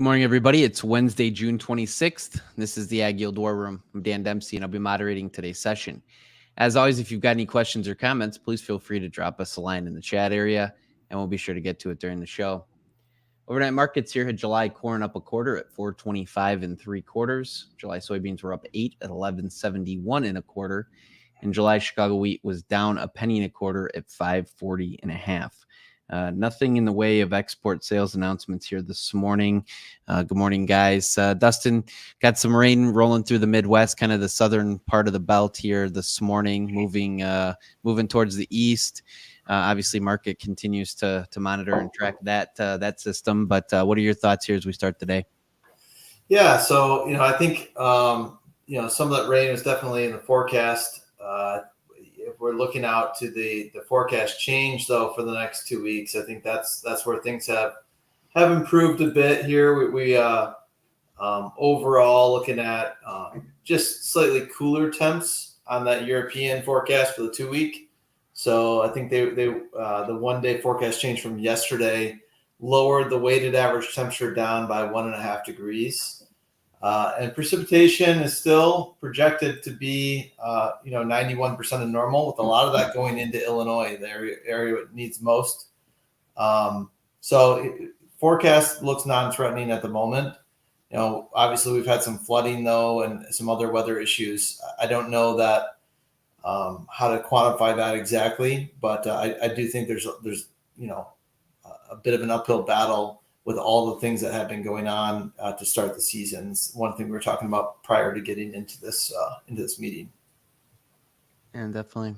Good morning, everybody. It's Wednesday, June 26th. This is the AgYield War Room. I'm Dan Dempsey, and I'll be moderating today's session. As always, if you've got any questions or comments, please feel free to drop us a line in the chat area, and we'll be sure to get to it during the show. Overnight markets here had July corn up a quarter at 425 3/4. July soybeans were up 8 at 1171 1/4. And July Chicago wheat was down a penny and a quarter at 540 1/2. Nothing in the way of export sales announcements here this morning. Good morning, guys. Dustin, got some rain rolling through the Midwest, kind of the southern part of the belt here this morning, moving towards the east. Obviously, market continues to monitor and track that system. But what are your thoughts here as we start the day? Yeah, so I think some of that rain is definitely in the forecast. If we're looking out to the forecast change, though, for the next 2 weeks, I think that's where things have improved a bit here. We overall looking at just slightly cooler temps on that European forecast for the 2 week. So I think the 1 day forecast change from yesterday lowered the weighted average temperature down by 1.5 degrees. And precipitation is still projected to be, 91% of normal, with a lot of that going into Illinois, the area it needs most. Forecast looks non-threatening at the moment. Obviously we've had some flooding though, and some other weather issues. I don't know that how to quantify that exactly, but I do think there's a bit of an uphill battle with all the things that have been going on to start the season. It's one thing we were talking about prior to getting into this meeting. And definitely.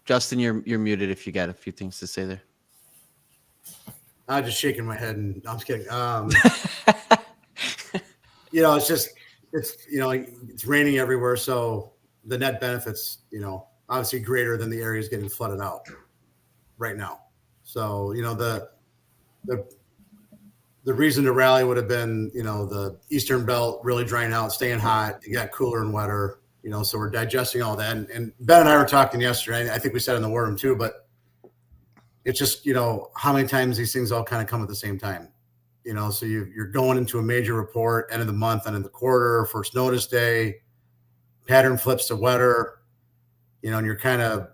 Justin, you're muted if you got a few things to say there. I'm just shaking my head, and I'm just kidding. It's raining everywhere, so the net benefits, obviously greater than the areas getting flooded out right now. So, the reason to rally would have been, the Eastern Belt really drying out, staying hot. It got cooler and wetter, so we're digesting all that. And Ben and I were talking yesterday. I think we said in the war room too, but it's just, how many times these things all kind of come at the same time, so you're going into a major report, end of the month, end of the quarter, first notice day, pattern flips to wetter, and you're kind of,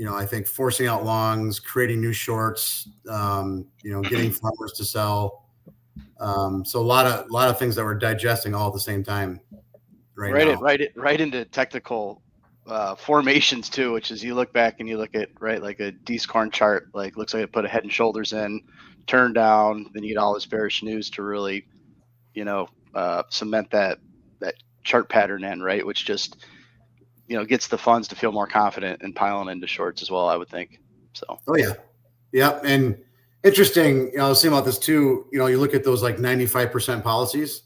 I think forcing out longs, creating new shorts, getting farmers to sell. So a lot of things that we're digesting all at the same time now. Right into technical formations too, which is you look back and you look at like a D's corn chart, like looks like it put a head and shoulders in, turn down, then you get all this bearish news to really, cement that chart pattern in, right, which just gets the funds to feel more confident in piling into shorts as well, I would think. So. Oh yeah. And interesting, I was thinking about this too. You look at those like 95% policies.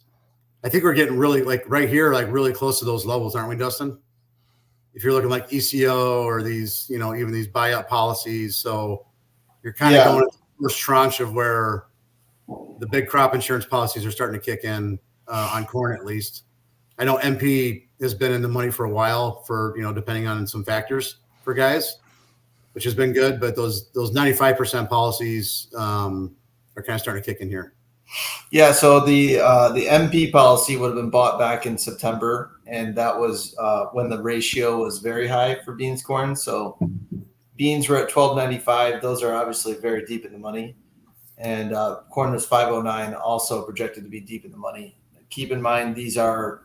I think we're getting really right here, really close to those levels, aren't we, Dustin? If you're looking like ECO or these, even these buyout policies. So you're kind of going to the first tranche of where the big crop insurance policies are starting to kick in on corn, at least. I know MP has been in the money for a while for, depending on some factors for guys, which has been good. But those 95% policies are kind of starting to kick in here. Yeah. So the MP policy would have been bought back in September, and that was when the ratio was very high for beans corn. So beans were at $12.95. Those are obviously very deep in the money. And corn was $5.09, also projected to be deep in the money. Keep in mind, these are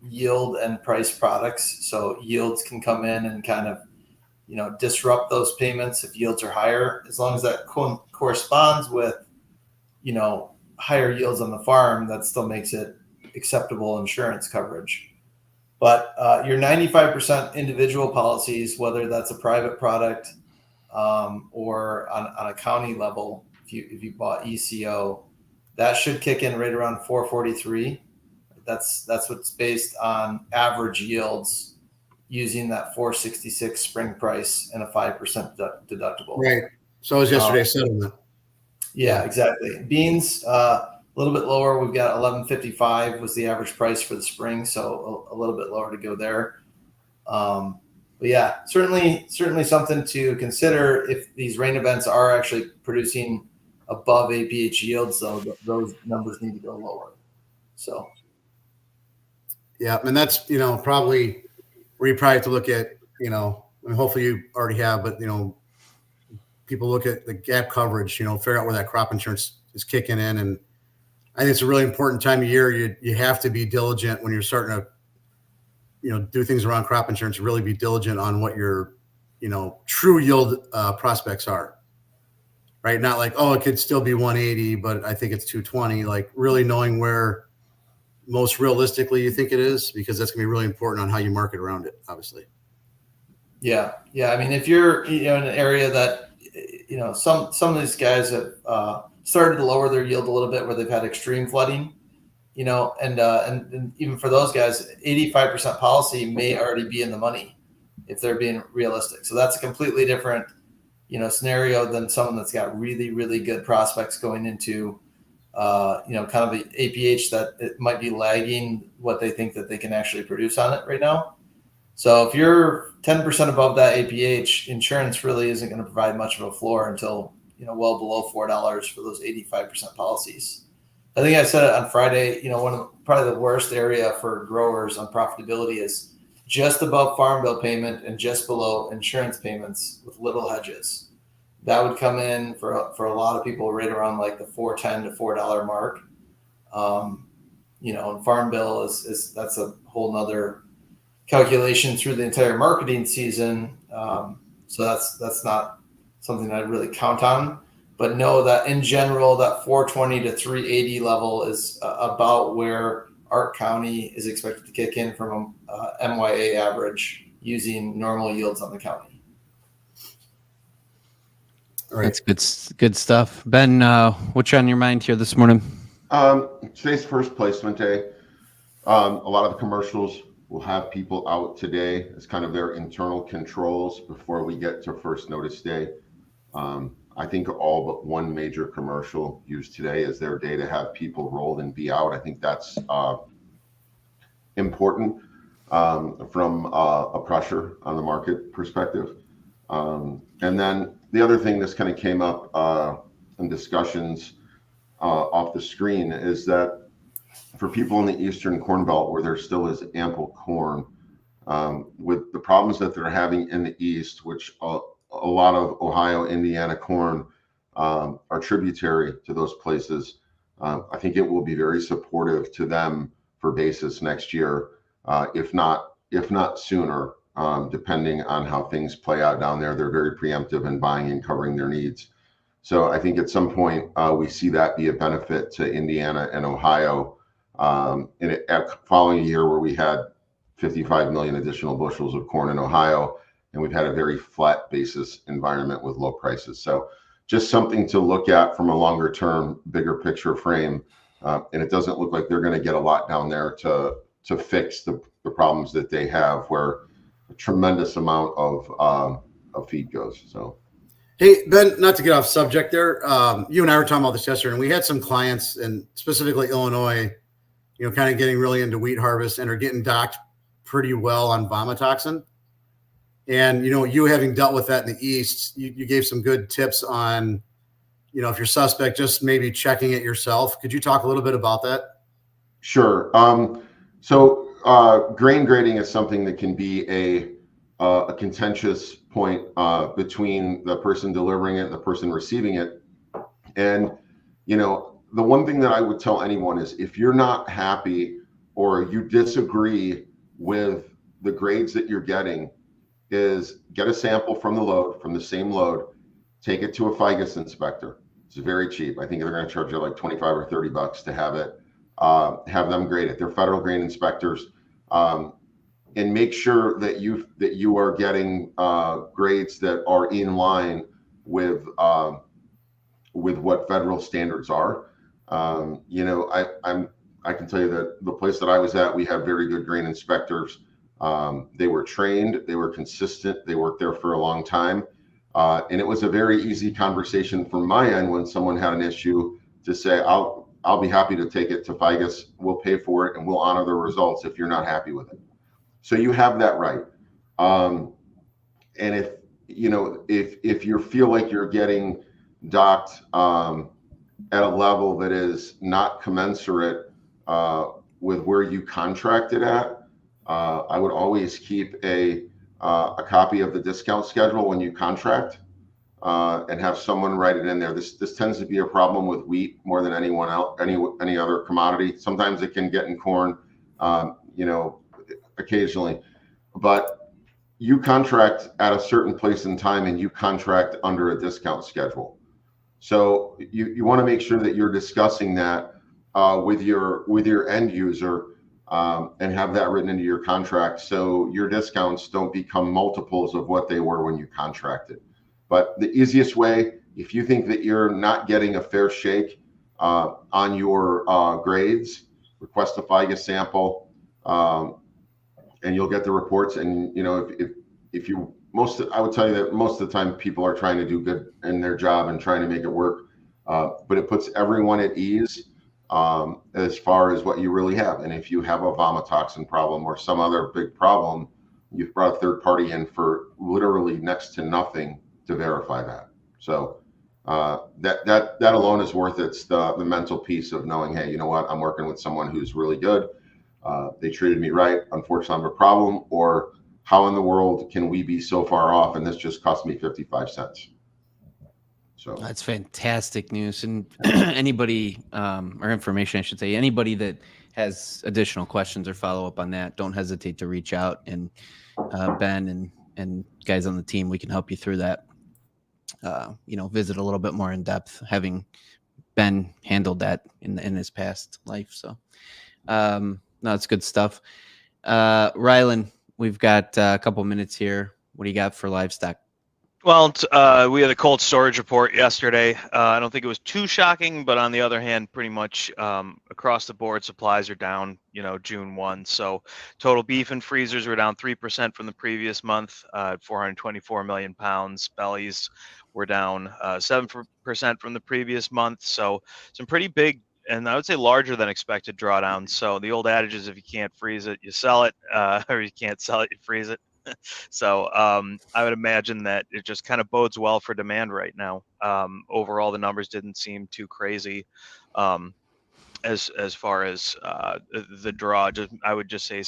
yield and price products, so yields can come in and kind of disrupt those payments if yields are higher, as long as that corresponds with higher yields on the farm. That still makes it acceptable insurance coverage. But your 95% individual policies, whether that's a private product or on a county level, if you bought ECO, that should kick in right around 443. That's what's based on average yields using that 466 spring price and a 5% deductible. Right. So was yesterday's settlement. Yeah, exactly. Beans, a little bit lower. We've got 1155 was the average price for the spring, so a little bit lower to go there. But yeah, certainly something to consider if these rain events are actually producing above APH yields, though, those numbers need to go lower. So, yeah, and that's probably where you probably have to look at I mean, hopefully you already have, but people look at the gap coverage, figure out where that crop insurance is kicking in, and I think it's a really important time of year. You have to be diligent when you're starting to do things around crop insurance. Really be diligent on what your true yield prospects are. Right? Not like, oh, it could still be 180, but I think it's 220. Like really knowing where most realistically you think it is, because that's gonna be really important on how you market around it, obviously. Yeah. I mean, if you're in an area that some of these guys have started to lower their yield a little bit where they've had extreme flooding, and even for those guys, 85% policy may already be in the money if they're being realistic. So that's a completely different scenario than someone that's got really, really good prospects going into, kind of the APH that it might be lagging what they think that they can actually produce on it right now. So if you're 10% above that APH, insurance really isn't going to provide much of a floor until, well below $4 for those 85% policies. I think I said it on Friday, one of probably the worst area for growers on profitability is just above farm bill payment and just below insurance payments with little hedges. That would come in for a lot of people right around like the $4.10 to $4 mark. And farm bill is that's a whole nother calculation through the entire marketing season. So that's not something I really count on, but know that in general, that 420 to 380 level is about where Ark County is expected to kick in from a MYA average using normal yields on the county. All right. That's good stuff. Ben, what's on your mind here this morning? Today's first placement day. A lot of the commercials will have people out today as kind of their internal controls before we get to first notice day. I think all but one major commercial used today as their day to have people rolled and be out. I think that's important from a pressure on the market perspective. And then the other thing that's kind of came up in discussions off the screen is that for people in the Eastern Corn Belt where there still is ample corn, with the problems that they're having in the East, which a lot of Ohio, Indiana corn are tributary to those places, I think it will be very supportive to them for basis next year, if not sooner, depending on how things play out down there. They're very preemptive in buying and covering their needs. So I think at some point we see that be a benefit to Indiana and Ohio in a following year where we had 55 million additional bushels of corn in Ohio, and we've had a very flat basis environment with low prices. So just something to look at from a longer term, bigger picture frame. And it doesn't look like they're going to get a lot down there to fix the problems that they have, where a tremendous amount of feed goes. So, hey, Ben, not to get off subject there, you and I were talking about this yesterday, and we had some clients, and specifically Illinois, kind of getting really into wheat harvest and are getting docked pretty well on Vomitoxin. And, you having dealt with that in the East, you gave some good tips on, if you're suspect, just maybe checking it yourself. Could you talk a little bit about that? Sure. So grain grading is something that can be a contentious point between the person delivering it and the person receiving it. And, the one thing that I would tell anyone is if you're not happy or you disagree with the grades that you're getting, is get a sample from the same load, take it to a FIGUS inspector. It's very cheap. I think they're going to charge you like 25 or 30 bucks to have it, have them grade it. They're federal grain inspectors, and make sure that you are getting grades that are in line with what federal standards are. I can tell you that the place that I was at, we have very good grain inspectors. They were trained, they were consistent, they worked there for a long time. And it was a very easy conversation from my end when someone had an issue to say, I'll be happy to take it to FIGUS, we'll pay for it, and we'll honor the results if you're not happy with it. So you have that right. And if you feel like you're getting docked at a level that is not commensurate with where you contracted at, I would always keep a copy of the discount schedule when you contract, and have someone write it in there. This tends to be a problem with wheat more than anyone else, any other commodity. Sometimes it can get in corn, occasionally, but you contract at a certain place in time and you contract under a discount schedule. So you want to make sure that you're discussing that with your end user, and have that written into your contract, so your discounts don't become multiples of what they were when you contracted. But the easiest way, if you think that you're not getting a fair shake on your grades, request a FIGA sample, and you'll get the reports. And if you I would tell you that most of the time people are trying to do good in their job and trying to make it work, but it puts everyone at ease as far as what you really have. And if you have a vomitoxin problem or some other big problem, you've brought a third party in for literally next to nothing to verify that. So that alone is worth it. It's the mental piece of knowing, hey, you know what, I'm working with someone who's really good. They treated me right. Unfortunately, I have a problem. Or how in the world can we be so far off? And this just cost me 55 cents. So that's fantastic news. And anybody, or information, I should say, anybody that has additional questions or follow up on that, don't hesitate to reach out. And Ben and guys on the team, we can help you through that. Visit a little bit more in depth, having Ben handled that in his past life. So, no, it's good stuff. Rylan, we've got a couple minutes here. What do you got for livestock? Well, we had a cold storage report yesterday. I don't think it was too shocking, but on the other hand, pretty much across the board, supplies are down, June 1. So total beef and freezers were down 3% from the previous month, 424 million pounds. Bellies were down 7% from the previous month. So some pretty big, and I would say larger than expected drawdowns. So the old adage is if you can't freeze it, you sell it, or you can't sell it, you freeze it. So I would imagine that it just kind of bodes well for demand right now. Overall, the numbers didn't seem too crazy as far as the draw. I would just say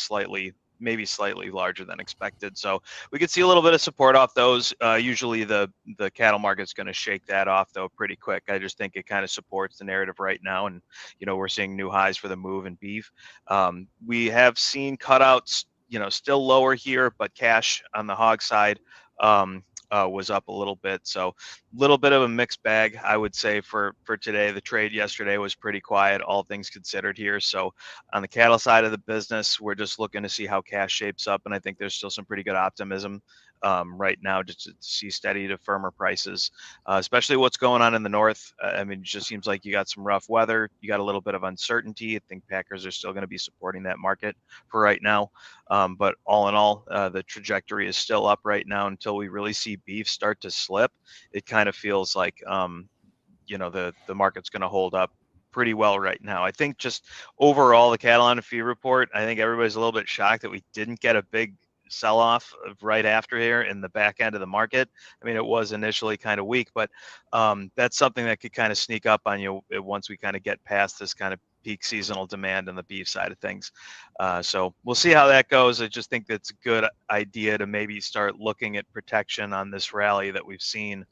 maybe slightly larger than expected. So we could see a little bit of support off those. Usually the cattle market's going to shake that off though pretty quick. I just think it kind of supports the narrative right now. And, we're seeing new highs for the move in beef. We have seen cutouts, still lower here, but cash on the hog side was up a little bit. So a little bit of a mixed bag, I would say, for today. The trade yesterday was pretty quiet, all things considered here. So on the cattle side of the business, we're just looking to see how cash shapes up. And I think there's still some pretty good optimism right now just to see steady to firmer prices, especially what's going on in the north. It just seems like you got some rough weather. You got a little bit of uncertainty. I think packers are still going to be supporting that market for right now. But all in all, the trajectory is still up right now until we really see beef start to slip. It kind of feels like, the market's going to hold up pretty well right now. I think just overall, the cattle on feed report, I think everybody's a little bit shocked that we didn't get a big sell-off right after here in the back end of the market. It was initially kind of weak, but that's something that could kind of sneak up on you once we kind of get past this kind of peak seasonal demand on the beef side of things. So we'll see how that goes. I just think that's a good idea to maybe start looking at protection on this rally that we've seen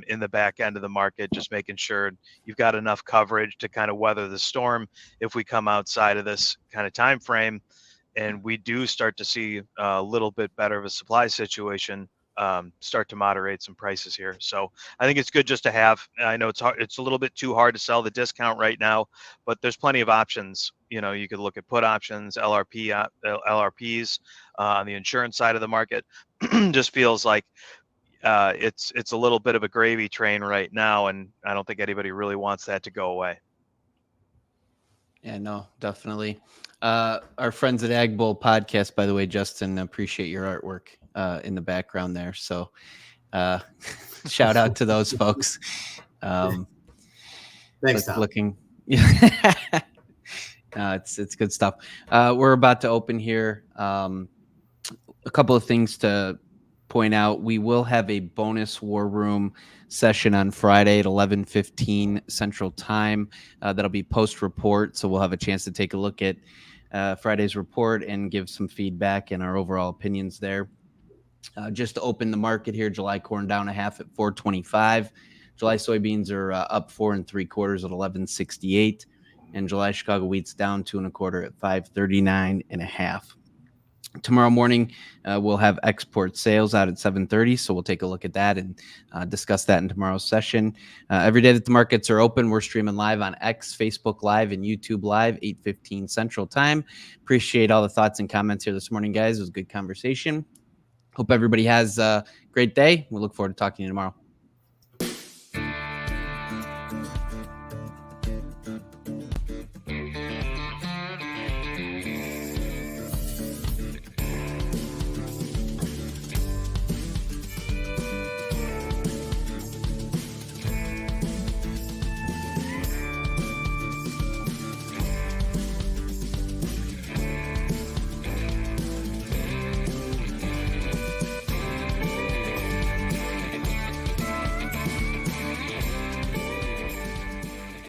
in the back end of the market, just making sure you've got enough coverage to kind of weather the storm if we come outside of this kind of time frame and we do start to see a little bit better of a supply situation, start to moderate some prices here. So I think it's good just to have. I know it's hard, it's a little bit too hard to sell the discount right now, but there's plenty of options. You could look at put options, LRPs on the insurance side of the market. Just feels like it's a little bit of a gravy train right now, and I don't think anybody really wants that to go away. Yeah, no, definitely. Our friends at Ag Bull podcast, by the way, Justin, appreciate your artwork in the background there. So shout out to those folks. Thanks, Tom. Looking, it's good stuff. We're about to open here. A couple of things to point out we will have a bonus War Room session on Friday at 11:15 Central Time. That'll be post report, so we'll have a chance to take a look at Friday's report and give some feedback and our overall opinions there. Just to open the market here, July corn down a half at 425. July soybeans are up 4 3/4 at 1168, and July Chicago wheat's down 2 1/4 at 539 1/2. Tomorrow morning, we'll have export sales out at 7:30, so we'll take a look at that and discuss that in tomorrow's session. Every day that the markets are open, we're streaming live on X, Facebook Live, and YouTube Live, 8:15 Central Time. Appreciate all the thoughts and comments here this morning, guys. It was a good conversation. Hope everybody has a great day. We look forward to talking to you tomorrow.